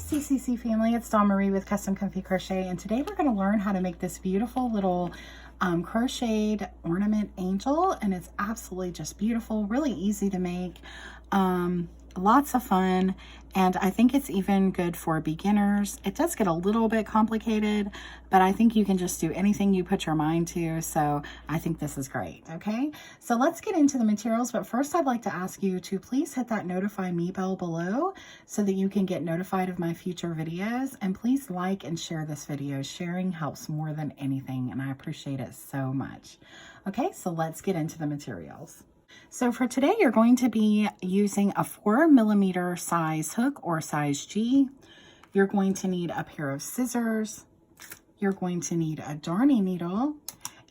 CCC family, it's Dawn Marie with Custom Comfy Crochet, and today we're going to learn how to make this beautiful little crocheted ornament angel, and it's absolutely just beautiful, really easy to make, lots of fun, and I think it's even good for beginners. It does get a little bit complicated, but I think you can just do anything you put your mind to, so I think this is great. Okay, so let's get into the materials, but first I'd like to ask you to please hit that notify me bell below so that you can get notified of my future videos, and please like and share this video. Sharing helps more than anything, and I appreciate it so much. Okay, so let's get into the materials. So for today, you're going to be using a 4mm size hook or size G. You're going to need a pair of scissors. You're going to need a darning needle.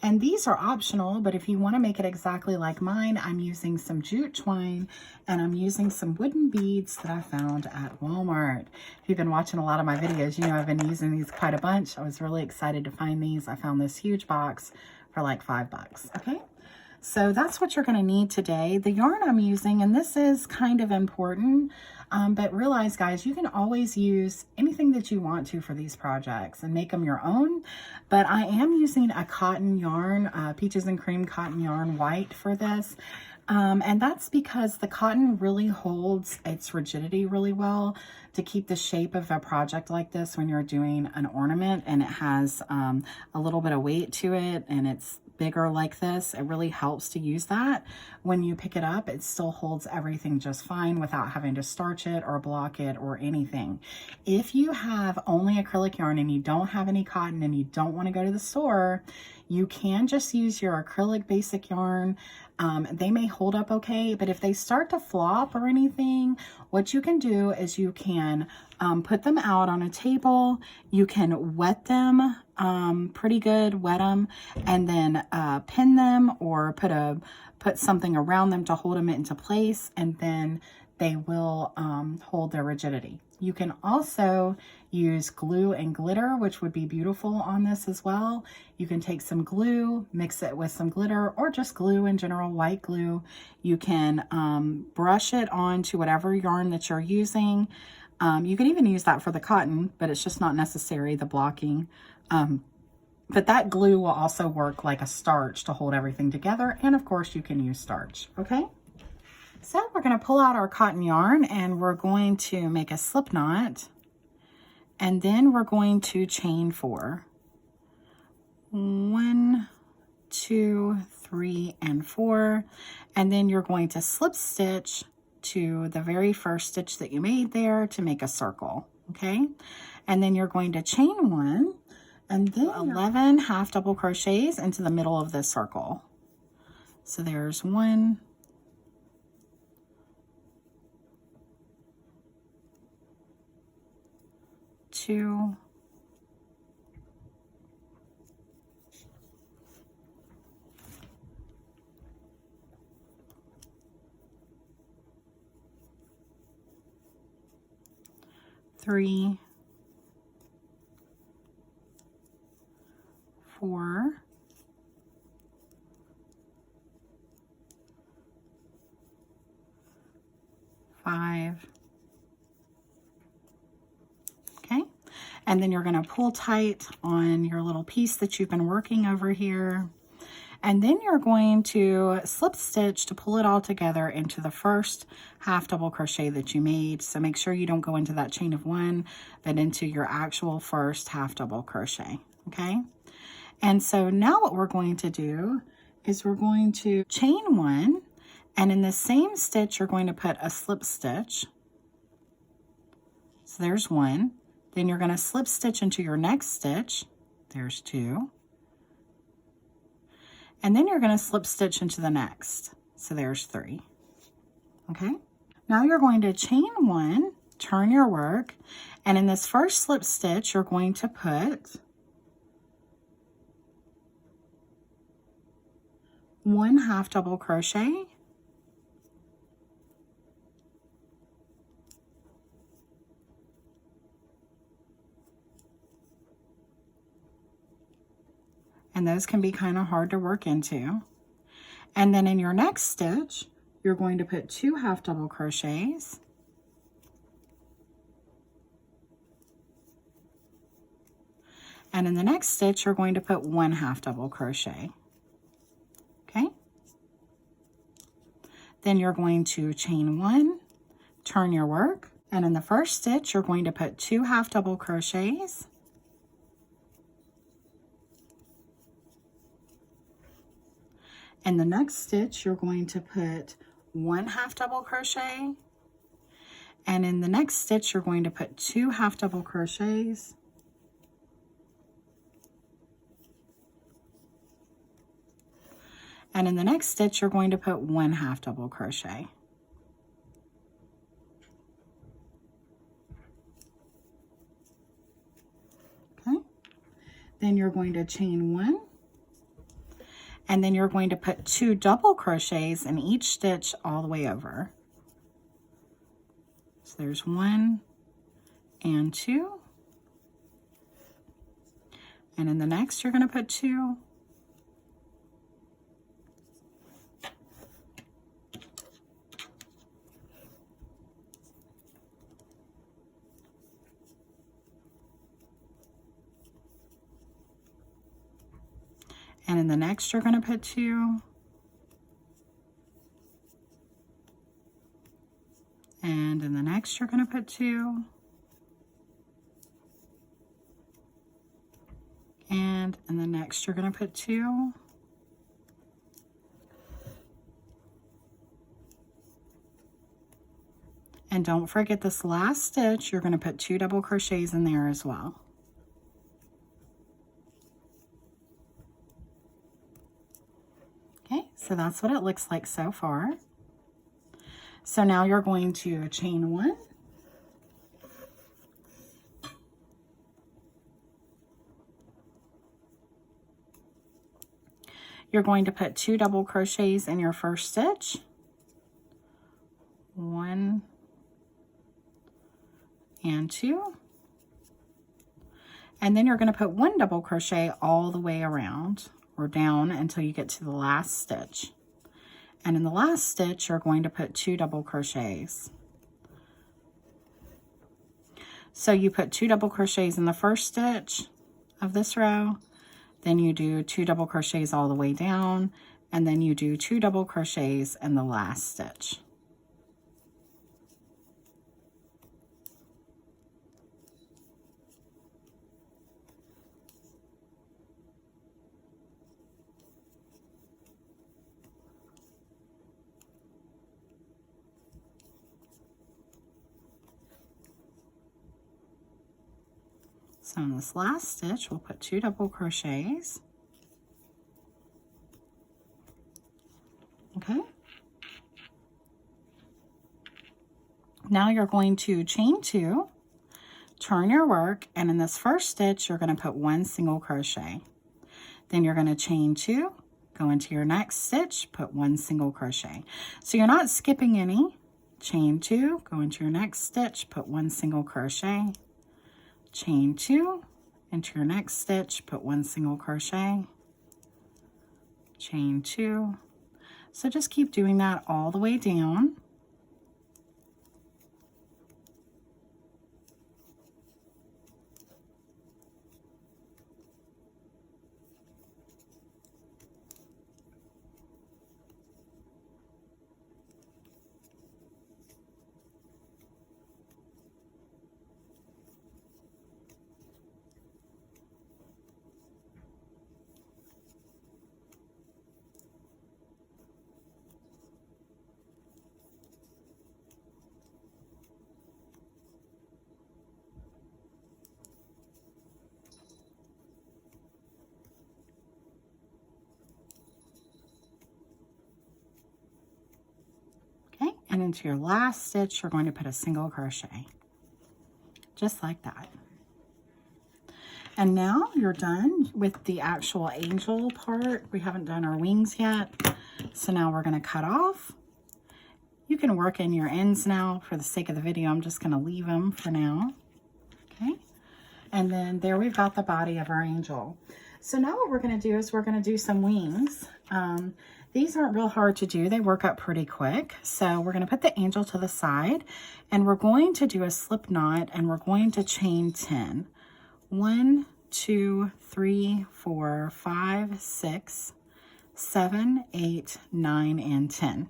And these are optional, but if you want to make it exactly like mine, I'm using some jute twine and I'm using some wooden beads that I found at Walmart. If you've been watching a lot of my videos, you know I've been using these quite a bunch. I was really excited to find these. I found this huge box for like $5, okay? So that's what you're going to need today. The yarn I'm using, and this is kind of important, but realize, guys, you can always use anything that you want to for these projects and make them your own. But I am using a cotton yarn, Peaches and Cream cotton yarn white for this. And that's because the cotton really holds its rigidity really well to keep the shape of a project like this when you're doing an ornament and it has a little bit of weight to it and it's bigger like this. It really helps to use that. When you pick it up, it still holds everything just fine without having to starch it or block it or anything. If you have only acrylic yarn and you don't have any cotton and you don't want to go to the store, you can just use your acrylic basic yarn. They may hold up okay, but if they start to flop or anything, what you can do is you can put them out on a table. You can wet them pretty good, wet them, and then pin them or put something around them to hold them into place, and then they will hold their rigidity. You can also use glue and glitter, which would be beautiful on this as well. You can take some glue, mix it with some glitter, or just glue in general, white glue. You can brush it onto whatever yarn that you're using. You can even use that for the cotton, but it's just not necessary, the blocking. But that glue will also work like a starch to hold everything together. And of course you can use starch, okay? So we're going to pull out our cotton yarn and we're going to make a slip knot, and then we're going to chain 4. 1, 2, 3, and 4, and then you're going to slip stitch to the very first stitch that you made there to make a circle, okay? And then you're going to chain 1 and then 11 half double crochets into the middle of this circle. So there's 1, 2, 3, 4, 5, okay? And then you're going to pull tight on your little piece that you've been working over here. And then you're going to slip stitch to pull it all together into the first half double crochet that you made. So make sure you don't go into that chain of 1, but into your actual first half double crochet, okay? And so now what we're going to do is we're going to chain 1, and in the same stitch, you're going to put a slip stitch. So there's 1. Then you're going to slip stitch into your next stitch. There's 2. And then you're going to slip stitch into the next. So there's 3. Okay. Now you're going to chain 1, turn your work, and in this first slip stitch, you're going to put 1 half double crochet, and those can be kind of hard to work into. And then in your next stitch, you're going to put 2 half double crochets, And in the next stitch, you're going to put 1 half double crochet. Okay? Then you're going to chain 1, turn your work, and in the first stitch, you're going to put 2 half double crochets. In the next stitch, you're going to put 1 half double crochet. And in the next stitch, you're going to put 2 half double crochets. And in the next stitch, you're going to put 1 half double crochet. Okay. Then you're going to chain 1. And then you're going to put 2 double crochets in each stitch all the way over. So there's 1 and 2. And in the next, you're going to put 2. And in the next, you're going to put 2. And in the next, you're going to put 2. And in the next, you're going to put 2. And don't forget this last stitch, you're going to put 2 double crochets in there as well. So that's what it looks like so far. So now you're going to chain 1. You're going to put 2 double crochets in your first stitch. 1 and 2. And then you're going to put 1 double crochet all the way around, or down until you get to the last stitch. And in the last stitch, you're going to put 2 double crochets. So you put 2 double crochets in the first stitch of this row, then you do 2 double crochets all the way down, and then you do 2 double crochets in the last stitch. So in this last stitch, we'll put 2 double crochets. Okay. Now you're going to chain 2, turn your work, and in this first stitch, you're going to put 1 single crochet. Then you're going to chain 2, go into your next stitch, put 1 single crochet. So you're not skipping any. Chain 2, go into your next stitch, put 1 single crochet. Chain 2, into your next stitch, put 1 single crochet. Chain 2. So just keep doing that all the way down. And into your last stitch, you're going to put a single crochet, just like that. And now you're done with the actual angel part. We haven't done our wings yet. So now we're going to cut off. You can work in your ends now. For the sake of the video, I'm just going to leave them for now. Okay. And then there we've got the body of our angel. So now what we're going to do is we're going to do some wings. These aren't real hard to do. They work up pretty quick. So we're going to put the angel to the side, and we're going to do a slip knot, and we're going to chain 10. 1, 2, 3, 4, 5, 6, 7, 8, 9, and 10.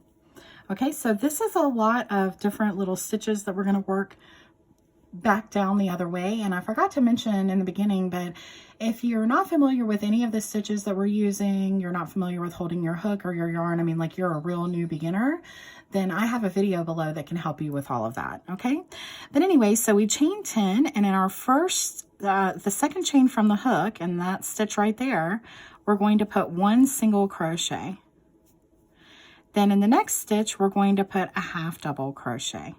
Okay, so this is a lot of different little stitches that we're going to work back down the other way. And I forgot to mention in the beginning, but if you're not familiar with any of the stitches that we're using, you're not familiar with holding your hook or your yarn, I mean, like you're a real new beginner, then I have a video below that can help you with all of that. Okay, but anyway, so we chain 10, and in our first the second chain from the hook, and that stitch right there, we're going to put 1 single crochet. Then in the next stitch, we're going to put a half double crochet.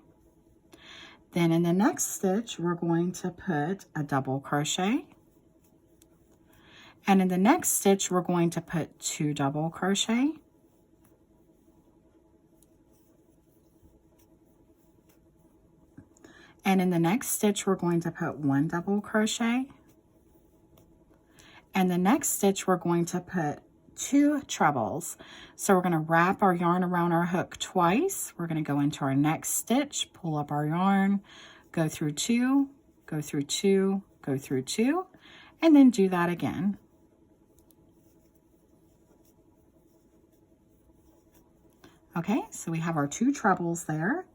Then in the next stitch, we're going to put a double crochet. And in the next stitch, we're going to put 2 double crochet. And in the next stitch, we're going to put 1 double crochet. And the next stitch, we're going to put 2 trebles. So we're going to wrap our yarn around our hook twice. We're going to go into our next stitch, pull up our yarn, go through 2, go through 2, go through 2, and then do that again. Okay, so we have our 2 trebles there.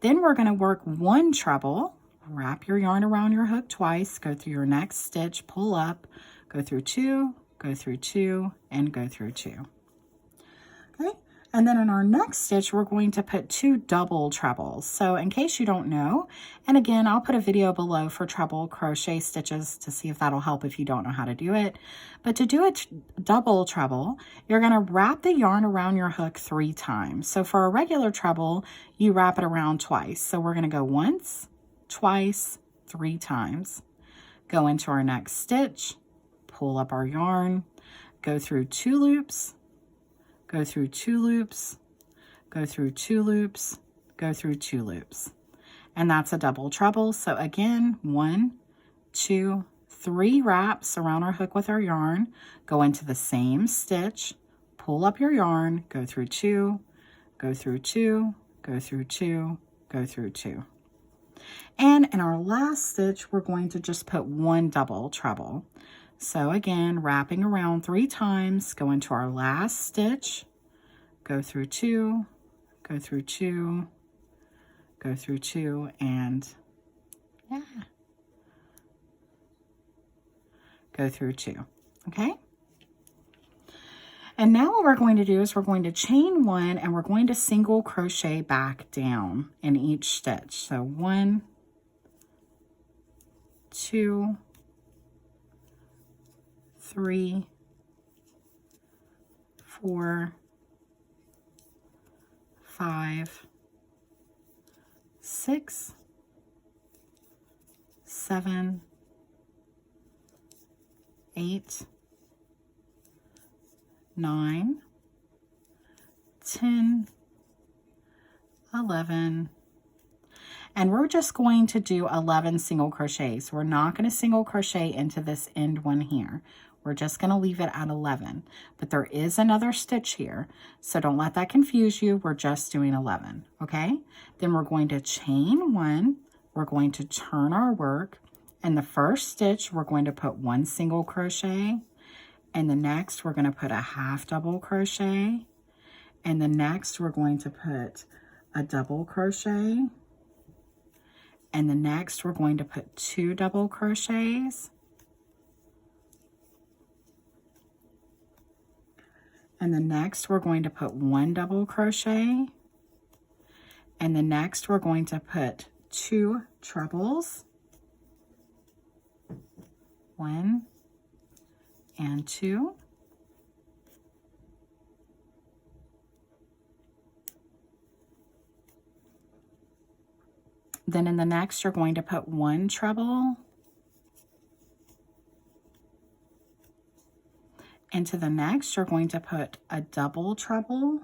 Then we're going to work 1 treble, wrap your yarn around your hook twice, go through your next stitch, pull up, go through 2, go through 2, and go through 2. Okay, and then in our next stitch, we're going to put 2 double trebles. So in case you don't know, and again, I'll put a video below for treble crochet stitches to see if that'll help if you don't know how to do it. But to do a double treble, you're going to wrap the yarn around your hook 3 times. So for a regular treble, you wrap it around twice. So we're going to go once, twice, 3 times. Go into our next stitch, pull up our yarn, go through 2 loops, go through 2 loops, go through 2 loops, go through 2 loops. And that's a double treble. So again, 1, 2, 3 wraps around our hook with our yarn, go into the same stitch, pull up your yarn, go through 2, go through 2, go through 2, go through 2. And in our last stitch, we're going to just put 1 double treble. So again, wrapping around 3 times, go into our last stitch, go through 2, go through 2, go through 2, and go through 2, okay? And now what we're going to do is we're going to chain 1, and we're going to single crochet back down in each stitch. So 1, 2, 3, 4, 5, 6, 7, 8, 9, 10, 11, and we're just going to do 11 single crochets. We're not going to single crochet into this end one here. We're just going to leave it at 11, but there is another stitch here, so don't let that confuse you. We're just doing 11, okay? Then we're going to chain 1, we're going to turn our work, and the first stitch we're going to put 1 single crochet, and the next we're going to put a half double crochet, and the next we're going to put a double crochet, and the next we're going to put 2 double crochets, and the next we're going to put 1 double crochet, and the next we're going to put 2 trebles, 1 and 2, then in the next you're going to put 1 treble, into the next you're going to put a double treble,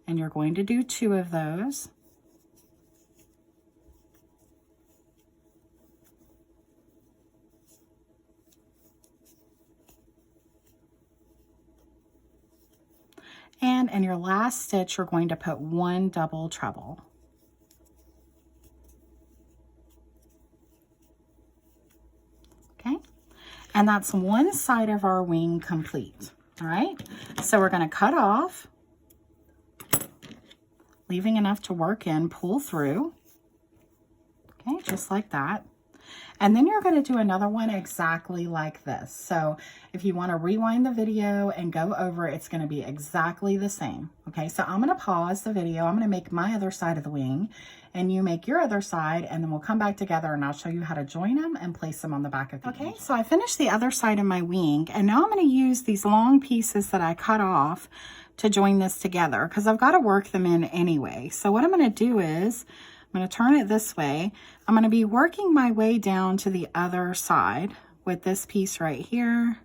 and you're going to do 2 of those, and in your last stitch you're going to put 1 double treble. Okay, And that's one side of our wing complete. All right, so we're going to cut off, leaving enough to work in, pull through. Okay, just like that. And then you're going to do another one exactly like this. So if you want to rewind the video and go over, it's going to be exactly the same. Okay, so I'm going to pause the video. I'm going to make my other side of the wing and you make your other side, and then we'll come back together and I'll show you how to join them and place them on the back of the wing. Okay, so I finished the other side of my wing, and now I'm going to use these long pieces that I cut off to join this together because I've got to work them in anyway. So what I'm going to do is I'm going to turn it this way. I'm going to be working my way down to the other side with this piece right here.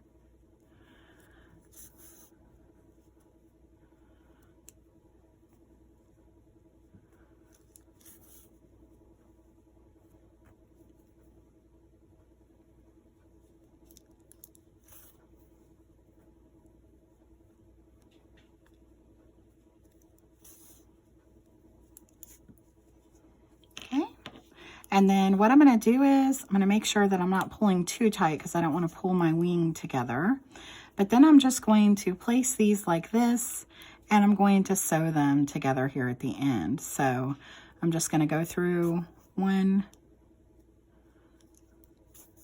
And then what I'm going to do is I'm going to make sure that I'm not pulling too tight because I don't want to pull my wing together. But then I'm just going to place these like this, and I'm going to sew them together here at the end. So I'm just going to go through 1,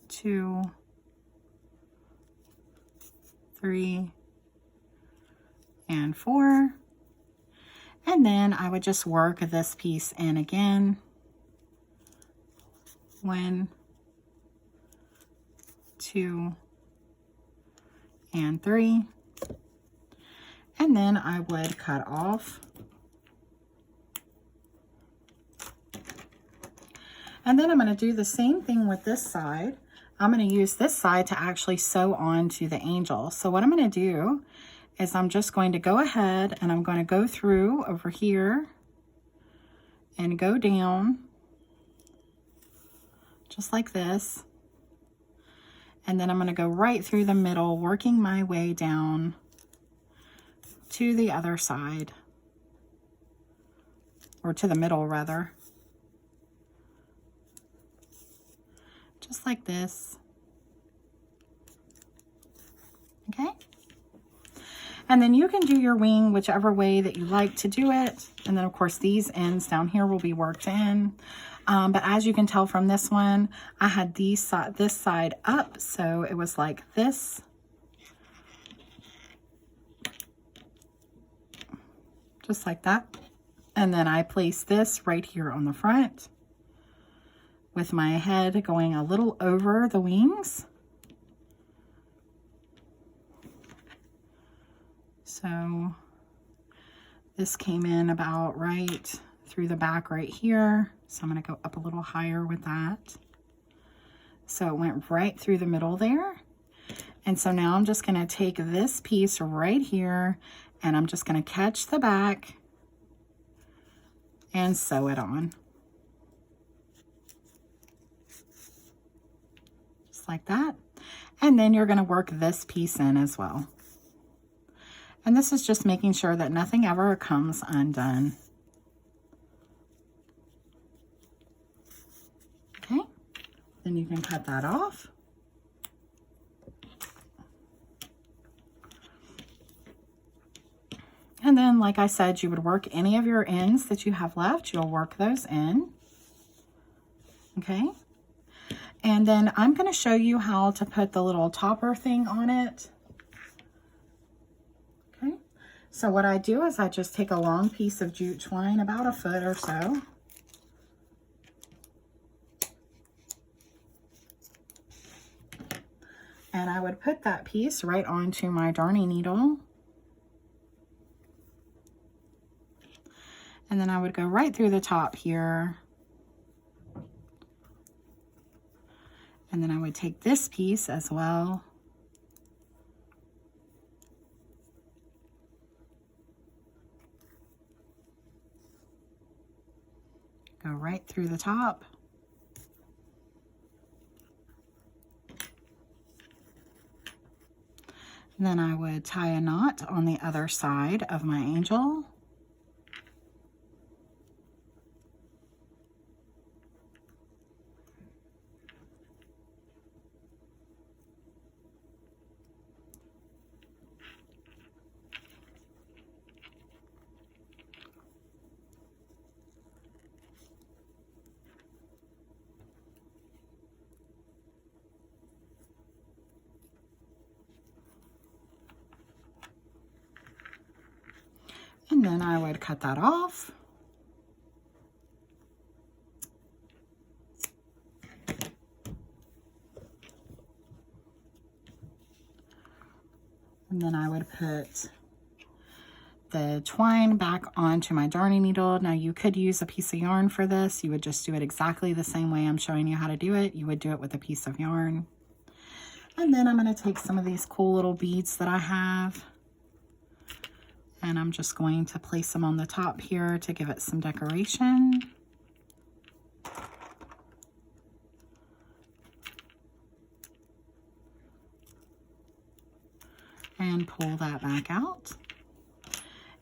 2, 3, and 4. And then I would just work this piece in again. 1, 2, and 3. And then I would cut off. And then I'm going to do the same thing with this side. I'm going to use this side to actually sew onto the angel. So what I'm going to do is I'm just going to go ahead and I'm going to go through over here and go down just like this. And then I'm going to go right through the middle, working my way down to the other side, or to the middle rather. Just like this. Okay? And then you can do your wing whichever way that you like to do it. And then of course these ends down here will be worked in. But as you can tell from this one, I had this side up, so it was like this. Just like that. And then I placed this right here on the front with my head going a little over the wings. So this came in about right through the back right here. So I'm going to go up a little higher with that. So it went right through the middle there. And so now I'm just going to take this piece right here and I'm just going to catch the back and sew it on. Just like that. And then you're going to work this piece in as well. And this is just making sure that nothing ever comes undone. Okay, then you can cut that off. And then, like I said, you would work any of your ends that you have left. You'll work those in. Okay. And then I'm going to show you how to put the little topper thing on it. Okay. So what I do is I just take a long piece of jute twine, about a foot or so. And I would put that piece right onto my darning needle. And then I would go right through the top here. And then I would take this piece as well. Go right through the top. And then I would tie a knot on the other side of my angel. And then I would cut that off. And then I would put the twine back onto my darning needle. Now you could use a piece of yarn for this. You would just do it exactly the same way I'm showing you how to do it. You would do it with a piece of yarn. And then I'm going to take some of these cool little beads that I have, and I'm just going to place them on the top here to give it some decoration. And pull that back out.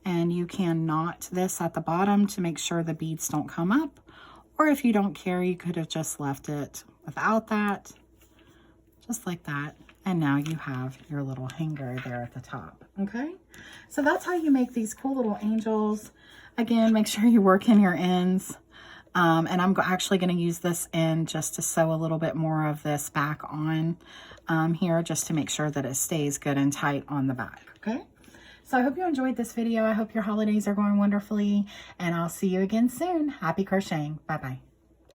And you can knot this at the bottom to make sure the beads don't come up. Or if you don't care, you could have just left it without that, just like that. And now you have your little hanger there at the top, okay? So that's how you make these cool little angels. Again, make sure you work in your ends. And I'm actually going to use this end just to sew a little bit more of this back on here, just to make sure that it stays good and tight on the back, okay? So I hope you enjoyed this video. I hope your holidays are going wonderfully, and I'll see you again soon. Happy crocheting. Bye-bye.